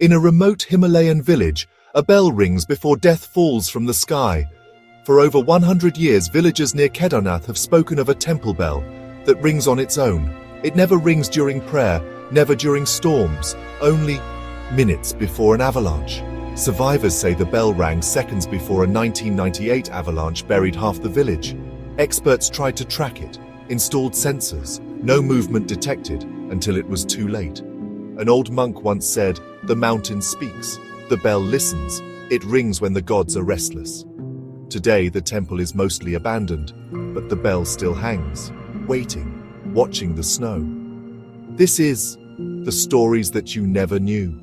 In a remote Himalayan village, a bell rings before death falls from the sky. For over 100 years, villagers near Kedarnath have spoken of a temple bell that rings on its own. It never rings during prayer, never during storms, only minutes before an avalanche. Survivors say the bell rang seconds before a 1998 avalanche buried half the village. Experts tried to track it, installed sensors, no movement detected until it was too late. An old monk once said, "The mountain speaks, the bell listens, it rings when the gods are restless." Today the temple is mostly abandoned, but the bell still hangs, waiting, watching the snow. This is the stories that you never knew.